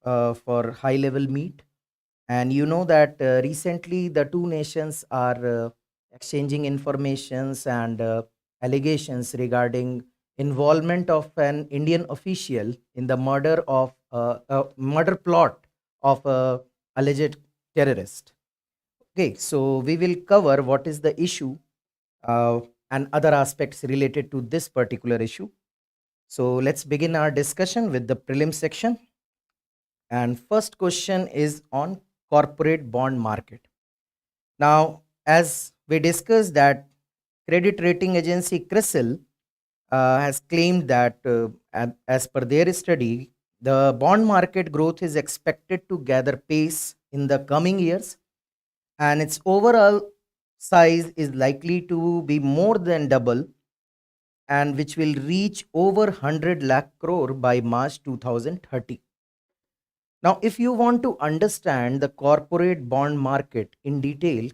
for high level meet. And you know that recently the two nations are exchanging informations and allegations regarding involvement of an Indian official in the murder of murder plot of a alleged terrorist. Okay, so we will cover what is the issue uh, and other aspects related to this particular issue. So let's begin our discussion with the prelim section. And first question is on corporate bond market. Now, as we discussed that credit rating agency CRISIL has claimed that as per their study, the bond market growth is expected to gather pace in the coming years, and its overall size is likely to be more than double, and which will reach over 100 lakh crore by March 2030. Now, if you want to understand the corporate bond market in detail,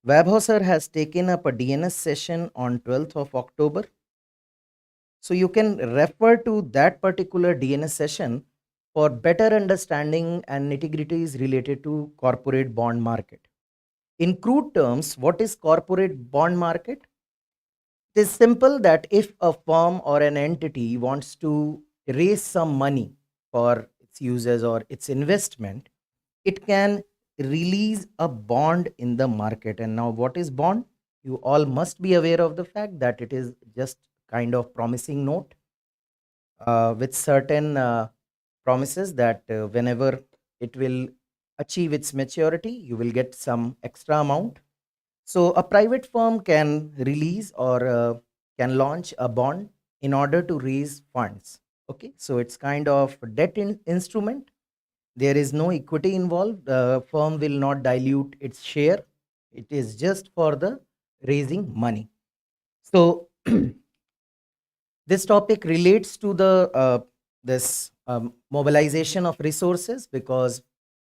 Webhauser has taken up a DNS session on 12th of October. So you can refer to that particular DNS session for better understanding and nitty-gritties related to corporate bond market. In crude terms, what is corporate bond market? It is simple that if a firm or an entity wants to raise some money for its users or its investment, it can release a bond in the market. And now, what is bond? You all must be aware of the fact that it is just kind of promising note with certain promises that whenever it will achieve its maturity, you will get some extra amount. So, a private firm can release or can launch a bond in order to raise funds. Okay, so it's kind of debt instrument. There is no equity involved. The firm will not dilute its share. It is just for the raising money. So this topic relates to the this mobilization of resources, because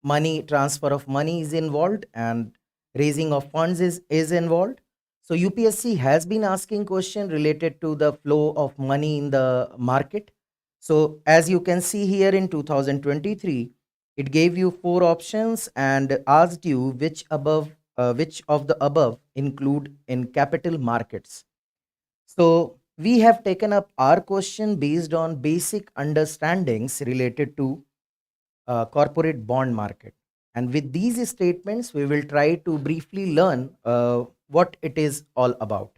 money transfer of money is involved and raising of funds is involved. So UPSC has been asking question related to the flow of money in the market. So as you can see here in 2023, it gave you four options and asked you which of the above include in capital markets. So we have taken up our question based on basic understandings related to corporate bond market. And with these statements, we will try to briefly learn what it is all about.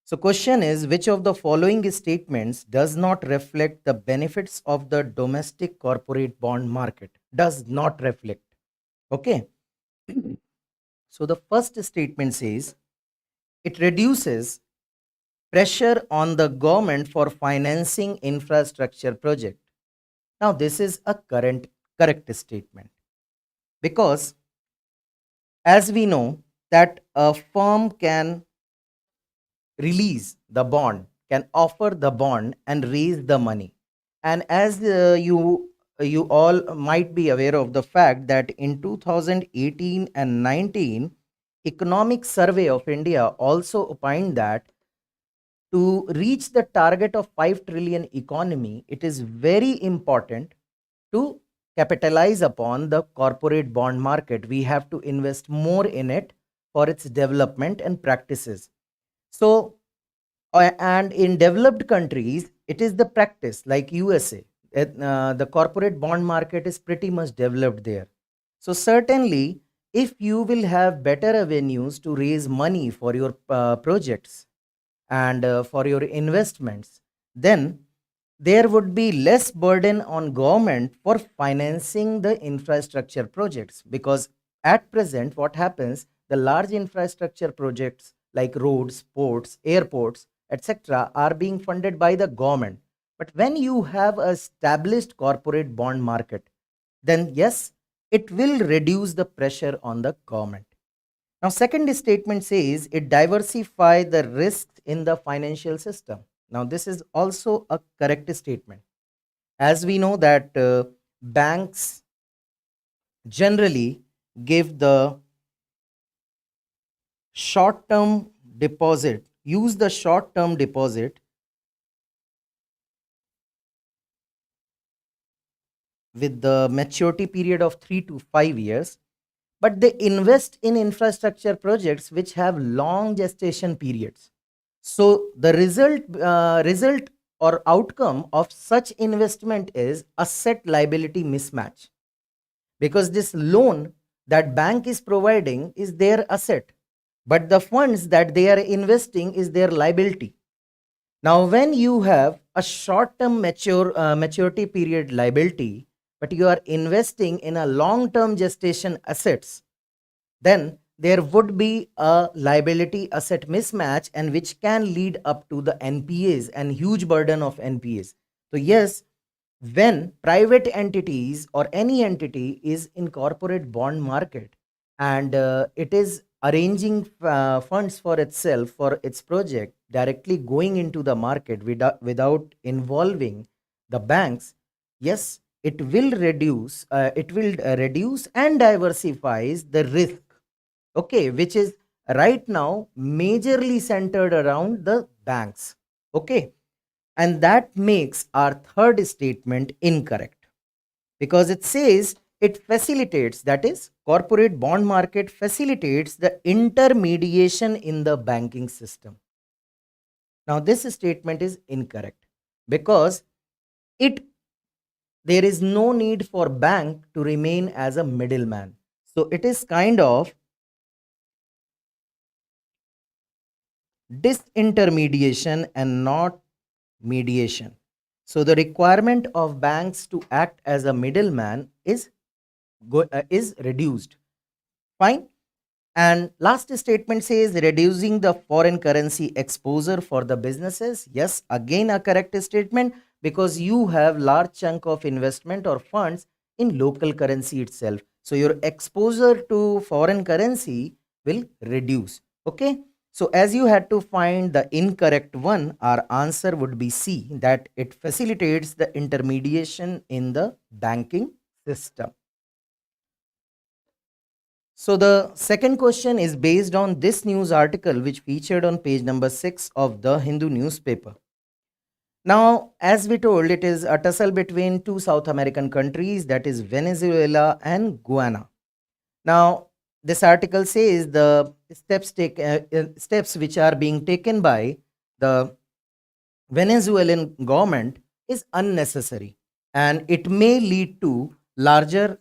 So question is, which of the following statements does not reflect the benefits of the domestic corporate bond market? Does not reflect. Okay. So the first statement says it reduces pressure on the government for financing infrastructure project. Now this is a correct statement, because as we know that a firm can release the bond, can offer the bond and raise the money. And as you all might be aware of the fact that in 2018 and 19, Economic Survey of India also opined that to reach the target of 5 trillion economy, it is very important to capitalize upon the corporate bond market. We have to invest more in it for its development and practices. So, and in developed countries, it is the practice like USA. The corporate bond market is pretty much developed there. So, certainly, if you will have better avenues to raise money for your projects and for your investments, then there would be less burden on government for financing the infrastructure projects, because at present what happens, the large infrastructure projects like roads, ports, airports, etc., are being funded by the government. But when you have a established corporate bond market, then yes, it will reduce the pressure on the government. Now, second statement says it diversify the risks in the financial system. Now, this is also a correct statement. As we know that banks generally give the short term deposit, use the short term deposit with the maturity period of 3 to 5 years, but they invest in infrastructure projects which have long gestation periods. So the result or outcome of such investment is asset liability mismatch, because this loan that bank is providing is their asset, but the funds that they are investing is their liability. Now, when you have a short-term maturity period liability, but you are investing in a long-term gestation assets, then there would be a liability asset mismatch, and which can lead up to the NPAs and huge burden of NPAs. So yes, when private entities or any entity is in corporate bond market, and it is arranging funds for itself, for its project, directly going into the market without involving the banks, yes, it will reduce and diversifies the risk, okay, which is right now majorly centered around the banks, okay. And that makes our third statement incorrect, because it says it facilitates, that is, corporate bond market facilitates the intermediation in the banking system. Now, this statement is incorrect, because it there is no need for bank to remain as a middleman. So it is kind of disintermediation and not mediation. So the requirement of banks to act as a middleman is reduced. Fine. And last statement says reducing the foreign currency exposure for the businesses. Yes, again a correct statement, because you have large chunk of investment or funds in local currency itself. So your exposure to foreign currency will reduce. Okay. So as you had to find the incorrect one, our answer would be C, that it facilitates the intermediation in the banking system. So the second question is based on this news article which featured on page number 6 of the Hindu newspaper. Now, as we told, it is a tussle between two South American countries, that is Venezuela and Guyana. Now, this article says the steps which are being taken by the Venezuelan government is unnecessary, and it may lead to larger,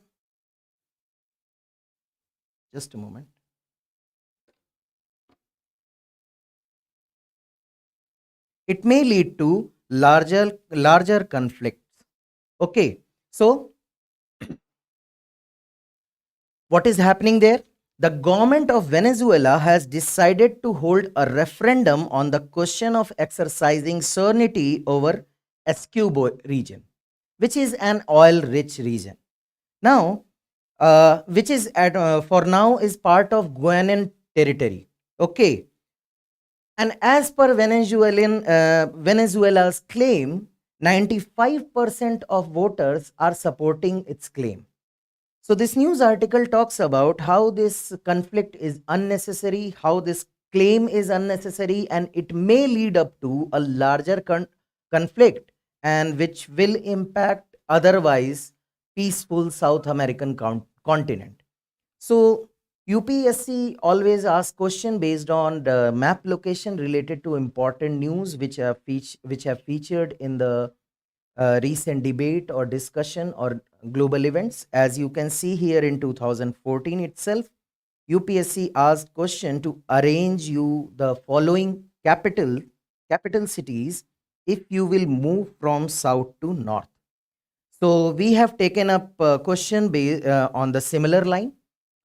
just a moment, it may lead to larger conflicts. Okay, so what is happening there? The government of Venezuela has decided to hold a referendum on the question of exercising sovereignty over Escobar region, which is an oil-rich region. Now, which is for now is part of Guianan territory. Okay, and as per Venezuela's claim, 95% of voters are supporting its claim. So this news article talks about how this conflict is unnecessary, how this claim is unnecessary, and it may lead up to a larger conflict, and which will impact otherwise peaceful South American continent. So UPSC always asks question based on the map location related to important news which have featured in the recent debate or discussion or global events. As you can see here, in 2014 itself, UPSC asked question to arrange you the following capital cities if you will move from south to north. So we have taken up a question on the similar line.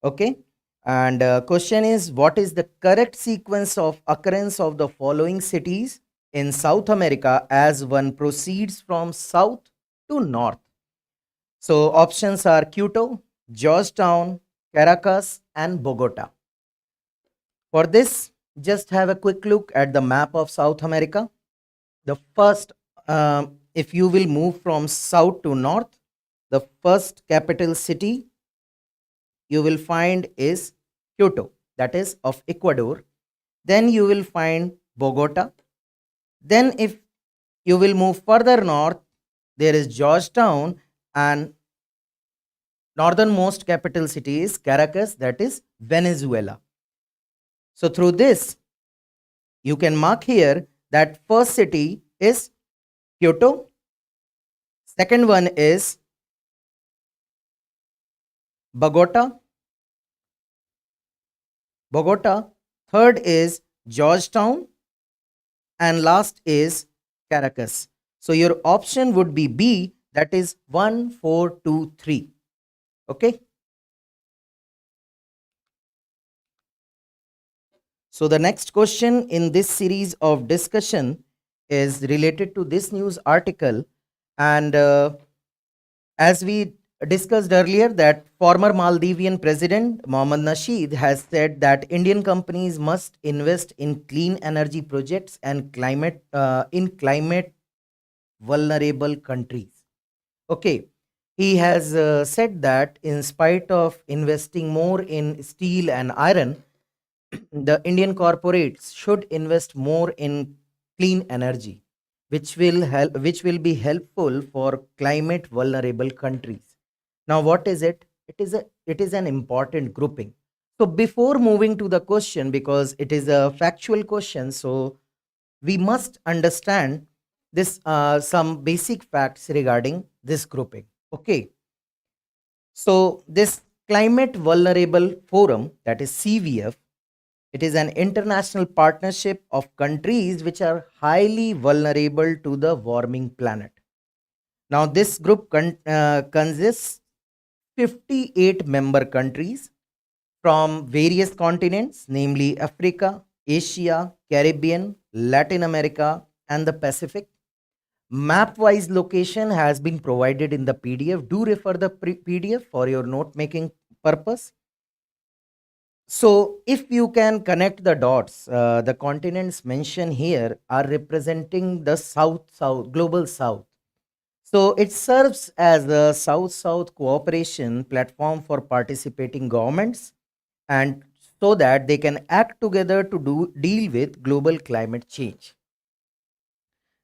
Okay. And question is, what is the correct sequence of occurrence of the following cities in South America as one proceeds from south to north? So options are Quito, Georgetown, Caracas, and Bogota. For this, just have a quick look at the map of South America. The first, if you will move from south to north, the first capital city you will find is Quito, that is of Ecuador. Then you will find Bogota. Then if you will move further north, there is Georgetown, and Northernmost capital city is Caracas, that is Venezuela. So through this, you can mark here that first city is Kyoto, second one is Bogota, third is Georgetown, and last is Caracas. So your option would be B, that is 1, 4, 2, 3. Okay. So the next question in this series of discussion is related to this news article, and as we discussed earlier, that former Maldivian president Mohammad Nasheed has said that Indian companies must invest in clean energy projects and climate vulnerable countries. Okay, he has said that in spite of investing more in steel and iron, the Indian corporates should invest more in clean energy, which will be helpful for climate vulnerable countries. Now, what is it? It is an important grouping. So before moving to the question, because it is a factual question, so we must understand this some basic facts regarding this grouping. Okay, so this Climate Vulnerable Forum, that is CVF, it is an international partnership of countries which are highly vulnerable to the warming planet. Now, this group consists 58 member countries from various continents, namely Africa, Asia, Caribbean, Latin America, and the Pacific. Map-wise location has been provided in the PDF. Do refer the PDF for your note-making purpose. So, if you can connect the dots, the continents mentioned here are representing the global South. So, it serves as a South-South cooperation platform for participating governments, and so that they can act together to deal with global climate change.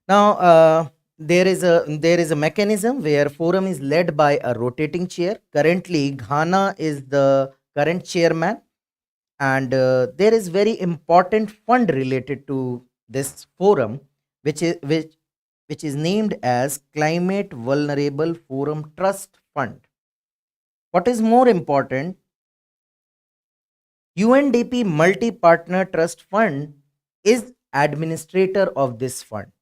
Now, there is a mechanism where forum is led by a rotating chair. Currently, Ghana is the current chairman, and there is very important fund related to this forum, which is which is named as Climate Vulnerable Forum Trust Fund. What is more important, UNDP Multi Partner Trust Fund is administrator of this fund.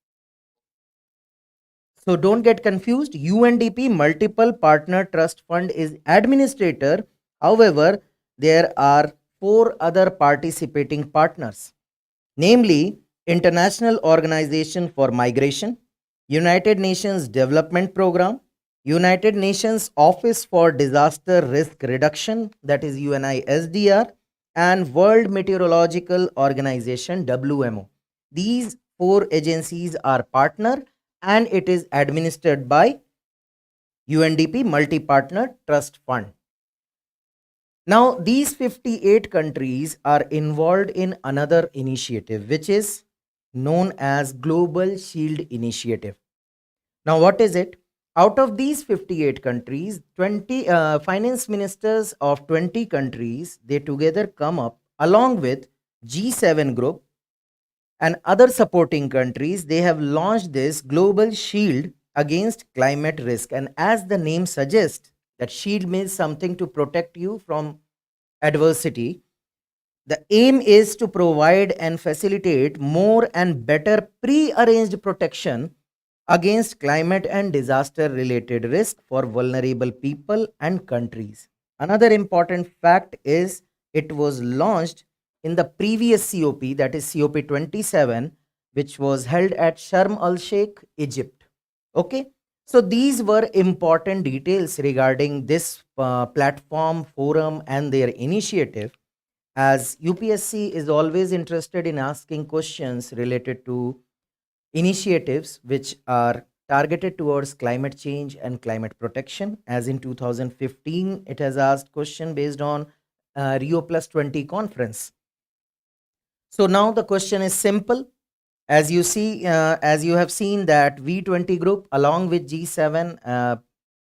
So don't get confused. UNDP Multiple Partner Trust Fund is administrator. However, there are four other participating partners, namely International Organization for Migration, United Nations Development Program, United Nations Office for Disaster Risk Reduction, that is UNISDR, and World Meteorological Organization, WMO. These four agencies are partner, and it is administered by UNDP Multi-Partner Trust Fund. Now, these 58 countries are involved in another initiative, which is known as Global Shield Initiative. Now, what is it? Out of these 58 countries, 20 finance ministers of 20 countries, they together come up along with G7 group and other supporting countries. They have launched this Global Shield against climate risk. And as the name suggests, that shield means something to protect you from adversity. The aim is to provide and facilitate more and better pre-arranged protection against climate and disaster related risk for vulnerable people and countries. Another important fact is it was launched in the previous COP, that is COP 27, which was held at Sharm el Sheikh, Egypt. Okay, so these were important details regarding this platform, forum, and their initiative, as UPSC is always interested in asking questions related to initiatives which are targeted towards climate change and climate protection. As in 2015, it has asked question based on Rio Plus 20 conference. So now the question is simple. As you have seen that V20 group along with G7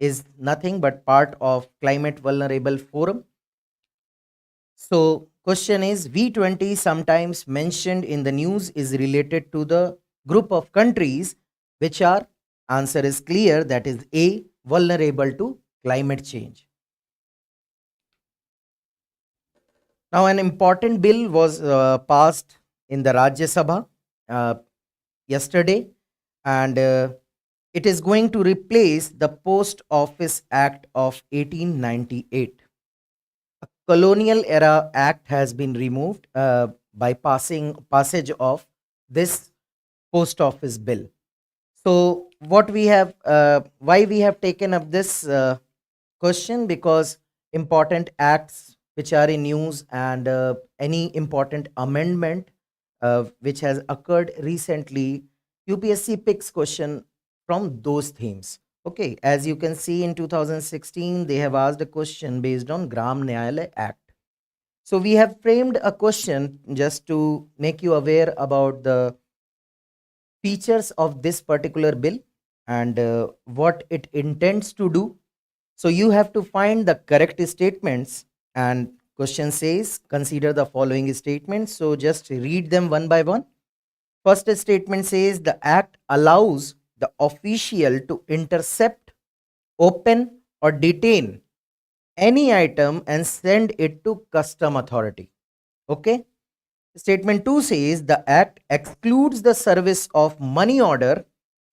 is nothing but part of ClimateVulnerable Forum. So question is, V20 sometimes mentioned in the news is related to the group of countries which are, answer is clear, that is A, vulnerable to climate change. Now an important bill was passed in the Rajya Sabha yesterday, and it is going to replace the Post Office Act of 1898. A colonial era act has been removed by passage of this post office bill. So what we have, why we have taken up this question? Because important acts which are in news and any important amendment which has occurred recently, UPSC picks question from those themes. Okay, as you can see, in 2016 they have asked a question based on Gram Nyayalaya Act. So we have framed a question just to make you aware about the features of this particular bill and what it intends to do. So you have to find the correct statements, and question says consider the following statements. So just read them one by one. First statement says the act allows the official to intercept, open or detain any item and send it to custom authority. Okay. Statement 2 says the act excludes the service of money order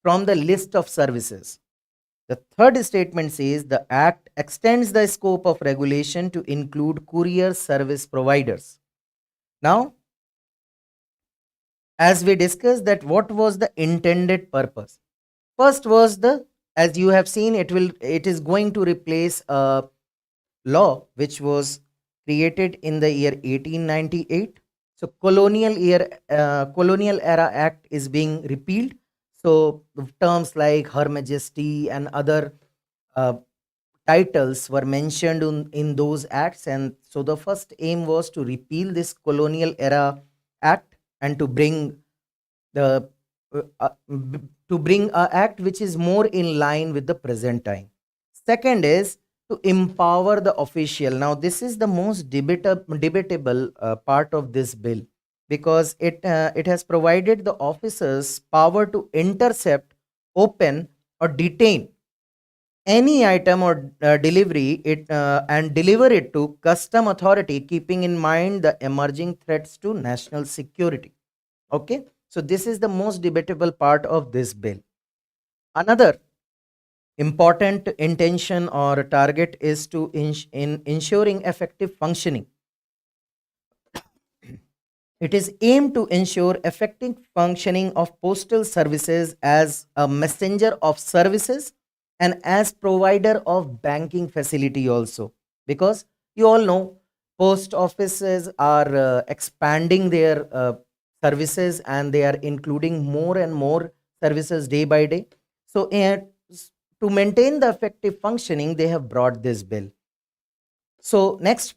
from the list of services. The third statement says the act extends the scope of regulation to include courier service providers. Now, as we discussed, that what was the intended purpose? First was the, as you have seen, it is going to replace a law which was created in the year 1898. So colonial era act is being repealed. So terms like Her Majesty and other uh, titles were mentioned in those acts, and so the first aim was to repeal this colonial era act and to bring the to bring a act which is more in line with the present time. Second is to empower the official. Now this is the most debatable part of this bill, because it has provided the officers power to intercept, open or detain any item or delivery it and deliver it to custom authority, keeping in mind the emerging threats to national security. Okay, so this is the most debatable part of this bill. Another important intention or target is to in ensuring effective functioning. It is aimed to ensure effective functioning of postal services as a messenger of services and as provider of banking facility also, because you all know post offices are expanding their services, and they are including more and more services day by day. So to maintain the effective functioning, they have brought this bill. So next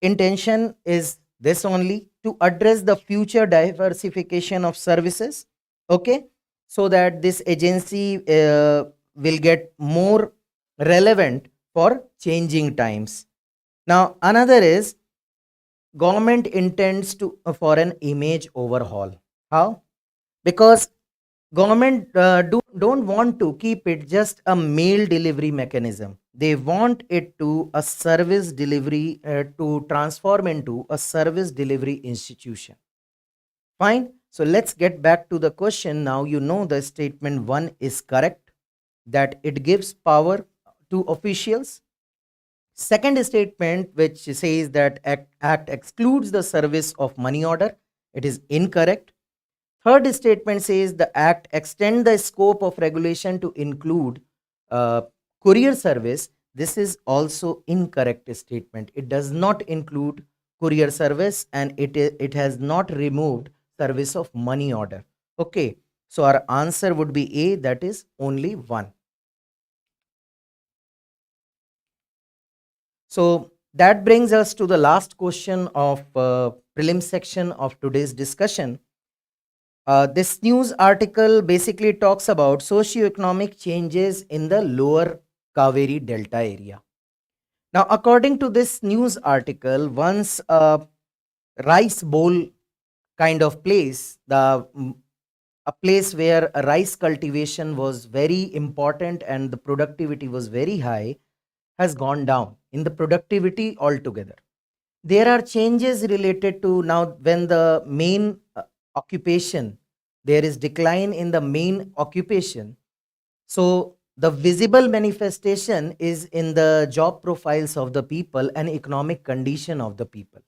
intention is this only, to address the future diversification of services. Okay, so that this agency will get more relevant for changing times. Now another is government intends to for an image overhaul. How? Because government don't want to keep it just a mail delivery mechanism. They want it to a service delivery, to transform into a service delivery institution. Fine. So let's get back to the question. Now you know the statement 1 is correct, that it gives power to officials. Second statement, which says that act excludes the service of money order, it is incorrect. Third statement says the act extend the scope of regulation to include uh, courier service. This is also incorrect statement. It does not include courier service, and it has not removed service of money order. Okay, so our answer would be A, that is only 1. So that brings us to the last question of prelim section of today's discussion. This news article basically talks about socioeconomic changes in the lower Kaveri Delta area. Now, according to this news article, once a rice bowl kind of place, a place where a rice cultivation was very important and the productivity was very high, has gone down in the productivity altogether. There are changes related to now when the main occupation, there is decline in the main occupation. So the visible manifestation is in the job profiles of the people and economic condition of the people.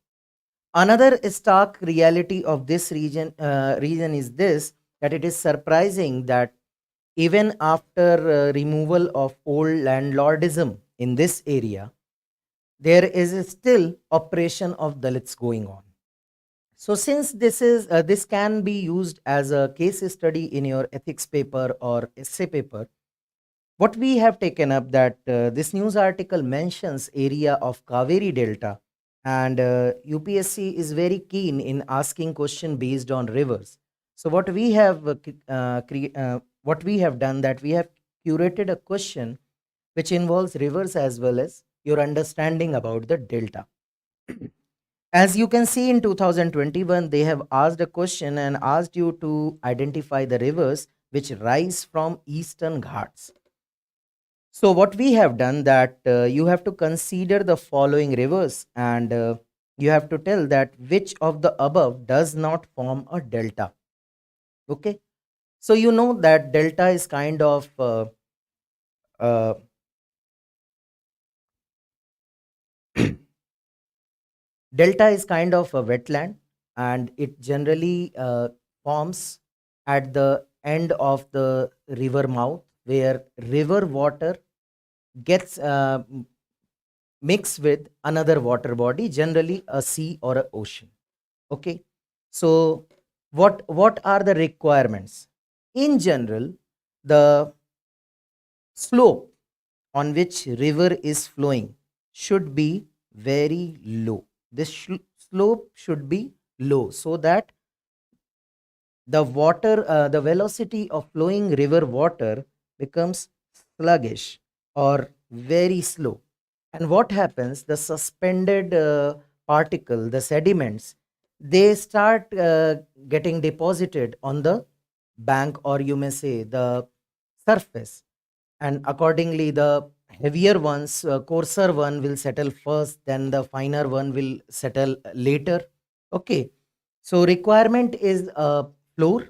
Another stark reality of this region is this, that it is surprising that even after removal of old landlordism in this area, there is still oppression of Dalits going on. So since this can be used as a case study in your ethics paper or essay paper, what we have taken up that this news article mentions area of Kaveri Delta, and UPSC is very keen in asking question based on rivers. So what we have done that we have curated a question which involves rivers as well as your understanding about the delta. As you can see in 2021, they have asked a question and asked you to identify the rivers which rise from eastern ghats. So what we have done that you have to consider the following rivers, and you have to tell that which of the above does not form a delta. Okay. So you know that delta is kind of uh, delta is kind of a wetland, and it generally forms at the end of the river mouth where river water gets mixed with another water body, generally a sea or an ocean. Okay. So what are the requirements? In general, the slope on which river is flowing should be very low. This slope should be low so that the velocity of flowing river water becomes sluggish or very slow. And what happens? The suspended particle, the sediments, they start getting deposited on the bank, or you may say the surface, and accordingly the heavier ones, coarser one will settle first, then the finer one will settle later. Okay. So requirement is floor,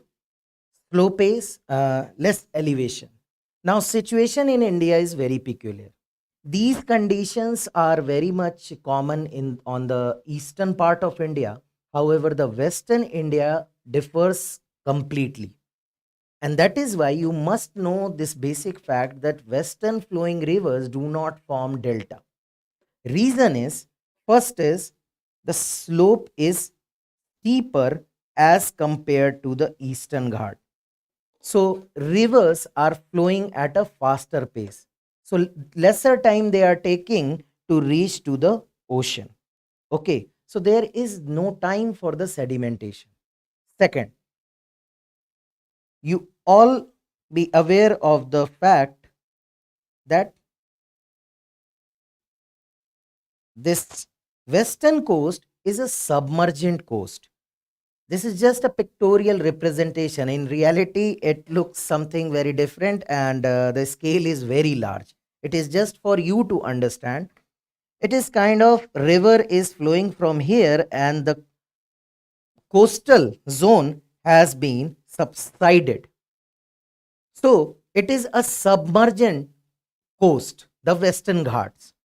slow pace, less elevation. Now situation in India is very peculiar. These conditions are very much common in on the eastern part of India. However, the western India differs completely. And that is why you must know this basic fact that western flowing rivers do not form delta. Reason is, first is the slope is steeper as compared to the eastern Ghat. So rivers are flowing at a faster pace. So lesser time they are taking to reach to the ocean. Okay. So there is no time for the sedimentation. Second, you all be aware of the fact that this western coast is a submergent coast. This is just a pictorial representation. In reality, it looks something very different, and the scale is very large. It is just for you to understand. It is kind of river is flowing from here, and the coastal zone has been subsided. So it is a submergent coast, the Western Ghats.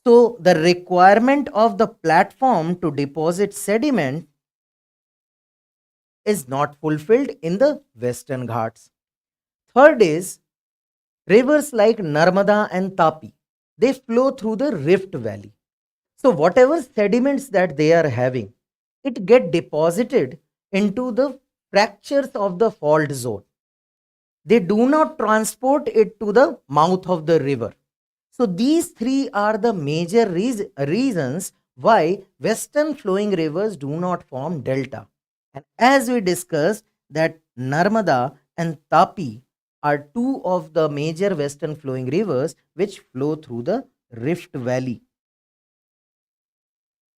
So the requirement of the platform to deposit sediment is not fulfilled in the Western Ghats. Third is rivers like Narmada and Tapi. They flow through the Rift Valley. So whatever sediments that they are having, it get deposited into the fractures of the fault zone. They do not transport it to the mouth of the river. So these three are the major reasons why western flowing rivers do not form delta. And as we discussed that Narmada and Tapi are two of the major western flowing rivers which flow through the Rift Valley.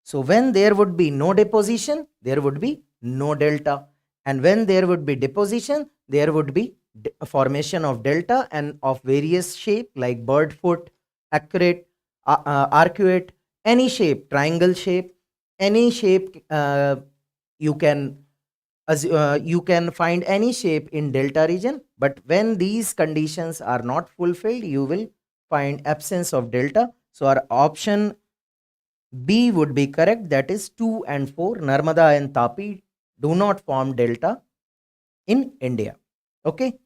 So when there would be no deposition, there would be no delta. And when there would be deposition, there would be formation of delta and of various shape like bird foot, accurate, arcuate, any shape, triangle shape, any shape you can you can find any shape in delta region. But when these conditions are not fulfilled, you will find absence of delta. So our option B would be correct. That is 2 and 4. Narmada and Tapi do not form delta in India. Okay.